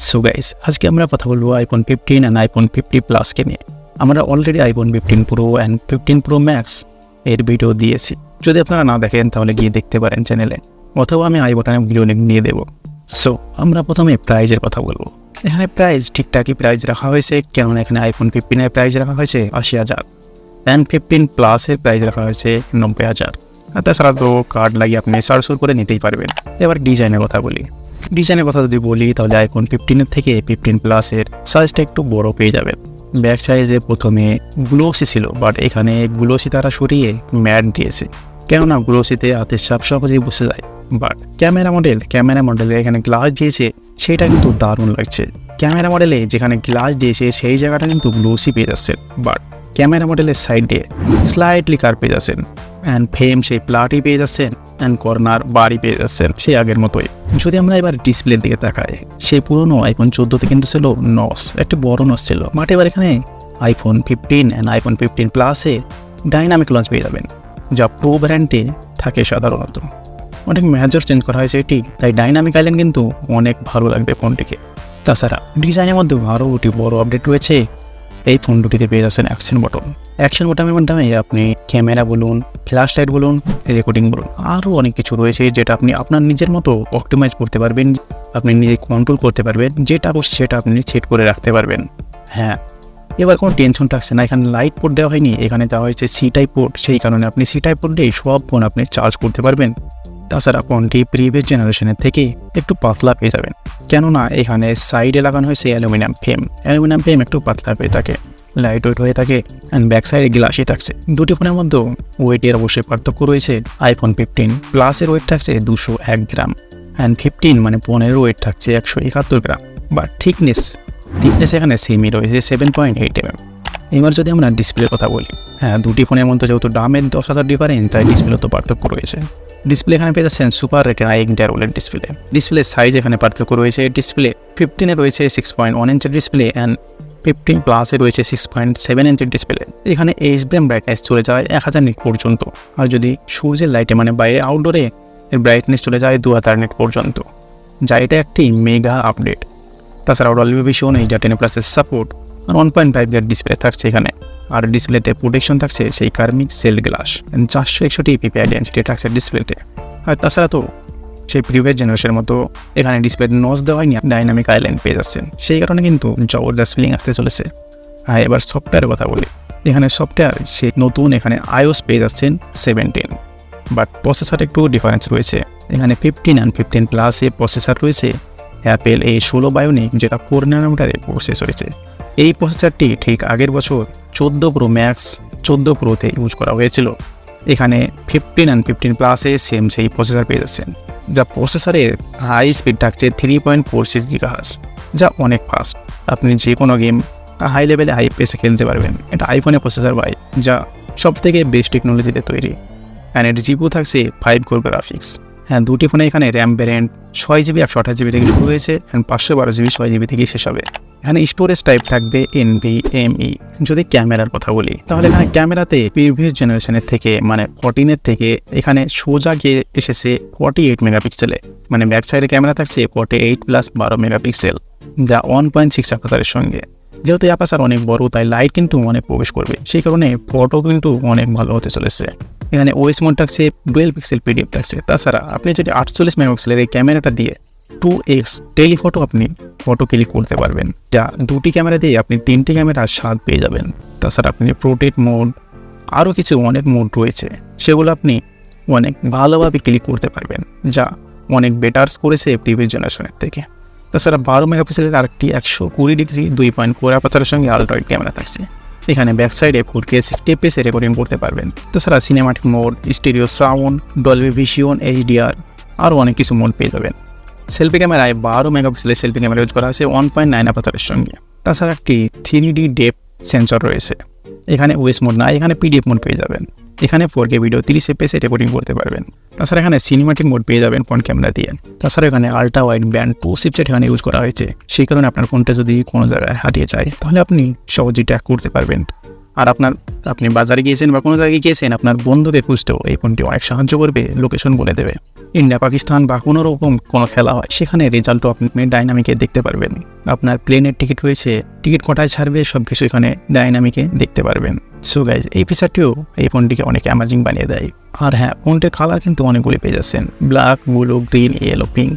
So guys, আজকে আমরা কথা বলবো iPhone 15 and iPhone 50 Plus কে নিয়ে। আমরা already iPhone 15 Pro and 15 Pro Max এর ভিডিও দিয়েছি। যদি আপনারা না দেখেন তাহলে গিয়ে দেখতে পারেন চ্যানেলে, অথবা আমি আই বাটনে ভিডিও লিংক দিয়ে দেবো। সো আমরা প্রথমে প্রাইজের কথা বলবো। এখানে প্রাইস ঠিকঠাকই প্রাইস রাখা হয়েছে, কেননা এখানে iPhone 15 এর প্রাইস রাখা হয়েছে 80,000 and 15 Plus এর প্রাইস রাখা হয়েছে 90,000। আর তাছাড়া তো কার্ড লাগিয়ে আপনি সার্চ করে নিতেই পারবেন। এবার ডিজাইনের কথা বলি। ডিজাইনের কথা যদি বলি তাহলে iPhone 15 এর থেকে 15 Plus এর সাইজটা একটু বড় পেয়ে যাবেন। ব্যাক সাইজে প্রথমে গ্লোসি ছিল, বাট এখানে গ্লোসি তারা সরিয়ে ম্যাট দিয়েছে, কেননা গ্লোসিতে হাতের ছাপ সহজেই বসে যায়। বাট ক্যামেরা মডেলে এখানে গ্লাস দিয়েছে, সেটা কিন্তু দারুণ লাগছে। ক্যামেরা মডেলে যেখানে গ্লাস দিয়েছে সেই জায়গাটা কিন্তু গ্লোসি পেয়ে যাচ্ছেন, বাট ক্যামেরা মডেলের সাইডে স্লাইডলি কার পেয়ে যাচ্ছেন, অ্যান্ড ফ্রেম সেই প্লাটই পেয়ে যাচ্ছেন, অ্যান্ড কর্নার বারই পেয়ে যাচ্ছেন সেই আগের মতোই। যদি আমরা এবার ডিসপ্লের দিকে তাকাই, সেই পুরোনো iPhone 14তে কিন্তু ছিল নস, একটি বড় নস ছিল, বাট এবার এখানে iPhone 15 অ্যান্ড iPhone 15 Plus-এ ডাইনামিক লঞ্চ পেয়ে যাবেন, যা প্রো ব্র্যান্ডে থাকে সাধারণত। অনেক মেজর চেঞ্জ করা হয়েছে এটি, তাই ডাইনামিক আইল্যান্ড কিন্তু অনেক ভালো লাগবে ফোনটিকে। তাছাড়া ডিজাইনের মধ্যে আরও দুটি বড় আপডেট রয়েছে। এই ফোন দুটিতে পেয়ে যাচ্ছেন অ্যাকশন বটনের মাধ্যমে আপনি ক্যামেরা বলুন, ফ্ল্যাশ লাইট বলুন, রেকর্ডিং বলুন, আরও অনেক কিছু রয়েছে যেটা আপনি আপনার নিজের মতো অপটিমাইজ করতে পারবেন, আপনি নিজে কন্ট্রোল করতে পারবেন, যেটা করছে সেটা আপনি সেট করে রাখতে পারবেন। হ্যাঁ, এবার কোনো টেনশন থাকছে না, এখানে লাইট পোর্ট দেওয়া হয়নি, এখানে দেওয়া হয়েছে সি টাইপ পোর্ট, সেই কারণে আপনি সি টাইপ পোর্ট দিয়ে সব ফোন আপনি চার্জ করতে পারবেন। তাছাড়া ফোনটি প্রিভিয়াস জেনারেশনের থেকে একটু পাতলা পেয়ে যাবেন, কেননা এখানে সাইডে লাগানো হয়েছে অ্যালুমিনিয়াম ফ্রেম একটু পাতলা পেয়ে থাকে, লাইট ওয়েট হয়ে থাকে, অ্যান্ড ব্যাক সাইডে গ্লাসই থাকছে। দুটি ফোনের মধ্যে ওয়েটের অবশ্যই পার্থক্য রয়েছে। iPhone 15 Plus-এর ওয়েট থাকছে 201 গ্রাম, অ্যান্ড 15 মানে 15 ওয়েট থাকছে 171 গ্রাম, বাট থিকনেস এখানে সেমই রয়েছে 7.8 mm। এবার যদি আমরা ডিসপ্লের কথা বলি, হ্যাঁ, দুটি ফোনের মধ্যে যেহেতু দামের 10,000 ডিফারেন্স, তাই ডিসপ্লে তো পার্থক্য রয়েছে। ডিসপ্লে এখানে পেয়ে যাচ্ছেন super retina inter OLED display size এখানে পার্থক্য রয়েছে। ডিসপ্লে 15-এ রয়েছে 6.1 ইঞ্চের ডিসপ্লে, অ্যান্ড 15 Plus-এ রয়েছে 6.7 ইঞ্চের ডিসপ্লে। এখানে এইচডিএম ব্রাইটনেস চলে যায় 1000 নিট পর্যন্ত, আর যদি সূর্যের লাইটে মানে বাইরে আউটডোরে এর ব্রাইটনেস চলে যায় 2000 নিট পর্যন্ত, যা এটা একটি মেগা আপডেট। তাছাড়াও ডলবি ভিশন, এইটা 10 প্লাসের সাপোর্ট, আর 1.5 গ্রেড ডিসপ্লে থাকছে এখানে, আর ডিসপ্লেতে প্রোটেকশন থাকছে সেই কার্মিক সেল গ্লাস, 461 পিপিআই ডেন্সিটি থাকছে ডিসপ্লেতে। আর তাছাড়া তো সেই প্রিভিয়াস জেনারেশনের মতো এখানে ডিসপ্লে নচ দেওয়া হয়নি, ডাইনামিক আইল্যান্ড পেয়ে যাচ্ছেন, সেই কারণে কিন্তু জবরদস্ত ফিলিং আসতে চলেছে। হ্যাঁ, এবার সফটওয়্যারের কথা বলি। এখানে সফটওয়্যার সেই নতুন এখানে iOS পেয়ে যাচ্ছেন 17, বাট প্রসেসর একটু ডিফারেন্স রয়েছে। এখানে 15 and 15 Plus-এ প্রসেসর রয়েছে অ্যাপেল A16 বায়োনিক, যেটা 4 ন্যানোমিটারের প্রসেস রয়েছে। এই প্রসেসরটি ঠিক আগের বছর 14 Pro Max 14 Pro-তে ইউজ করা হয়েছিল। এখানে 15 and 15 Plus-এ সেম সেই প্রসেসর পেয়ে যাচ্ছেন, যা প্রসেসরের হাই স্পিড থাকছে 3.46 GHz, যা অনেক ফাস্ট। আপনি যে কোনো গেম হাই লেভেলে হাই পেসে খেলতে পারবেন। এটা আইফোনের প্রসেসর ভাই, যা সবথেকে বেস্ট টেকনোলজিতে তৈরি। অ্যান্ড এর জিপিইউ থাকছে 5 কোর গ্রাফিক্স। হ্যাঁ, দুটি ফোনে এখানে র্যাম ভ্যারিয়েন্ট 6GB 128GB থেকে শুরু হয়েছে, অ্যান্ড 512GB 6GB থেকে শেষ হবে। এখানে স্টোরেজ টাইপ থাকবে NVMe। যদি ক্যামেরার কথা বলি তাহলে এখানে ক্যামেরাতে প্রিভিয়াস জেনারেশনের থেকে মানে 14-এর থেকে এখানে সোজা গিয়ে এসেছে 48 মেগাপিক্সেলে, মানে ব্যাক সাইডে ক্যামেরা থাকছে 48 + 12 মেগাপিক্সেল, যা 1.6 অ্যাপারচারের সঙ্গে। যেহেতু অ্যাপারচার অনেক বড়, তাই লাইট কিন্তু অনেক প্রবেশ করবে, সেই কারণে ফটো কিন্তু অনেক ভালো হতে চলেছে। এখানে ওএস মোড থাকছে 12 পিক্সেল PDF থাকছে। তাছাড়া আপনি যদি 48 মেগাপিক্সেলের এই ক্যামেরাটা দিয়ে 2x টেলিফটো আপনি ফটো ক্লিক করতে পারবেন, যা দুটি ক্যামেরা দিয়ে আপনি 3টি ক্যামেরার স্বাদ পেয়ে যাবেন। তাছাড়া আপনি পোর্ট্রেট মোড, আরও কিছু অনেক মোড রয়েছে, সেগুলো আপনি অনেক ভালোভাবে ক্লিক করতে পারবেন, যা অনেক বেটার করেছে প্রিভিয়াস জেনারেশনের থেকে। তাছাড়া 12 মেগাপিক্সেলের আরেকটি 120 ডিগ্রি 2.4 অ্যাপারচারের সঙ্গে আলট্রা ওয়াইড ক্যামেরা থাকছে। এখানে ব্যাক সাইডে 4K 60 fps রেকর্ডিং করতে পারবেন। তাছাড়া cinematic mode, stereo sound, Dolby vision, HDR, আরও অনেক কিছু মোড পেয়ে যাবেন। সেলফি ক্যামেরায় 12 মেগাপিক্সেলের সেলফি ক্যামেরা ইউজ করা আছে 1.9 অ্যাপারচারের সঙ্গে। তাছাড়া একটি 3D ডেপথ সেন্সর রয়েছে। এখানে ওএস মোড না, এখানে PDF মোড পেয়ে যাবেন। এখানে 4K ভিডিও 30 fps রেকর্ডিং করতে পারবেন। তাছাড়া এখানে সিনেমাটিক মোড পেয়ে যাবেন ফ্রন্ট ক্যামেরা দিয়ে। তাছাড়া এখানে আলট্রা ওয়াইড ব্যান্ড 2 চিপসেট এখানে ইউজ করা হয়েছে, সেই কারণে আপনার ফোনটা যদি কোনো জায়গায় হারিয়ে যায় তাহলে আপনি সহজেই ট্র্যাক করতে পারবেন। আর আপনি বাজারে গিয়েছেন বা কোনো জায়গায় গিয়েছেন, আপনার বন্ধুকে খুঁজতেও এই ফোনটি অনেক সাহায্য করবে, লোকেশন বলে দেবে। ইন্ডিয়া পাকিস্তান বা কোনো রকম কোনো খেলা হয় সেখানে রেজাল্টও আপনি ডাইনামিকে দেখতে পারবেন। আপনার প্লেনের টিকিট হয়েছে, টিকিট কটায় ছাড়বে, সব কিছু এখানে ডাইনামিকে দেখতে পারবেন। সো গাইজ, এই ফিচারটিও এই ফোনটিকে অনেক অ্যামাজিং বানিয়ে দেয়। আর হ্যাঁ, ফোনটির কালার কিন্তু অনেকগুলি পেয়ে যাচ্ছেন, black, blue, green, yellow, pink.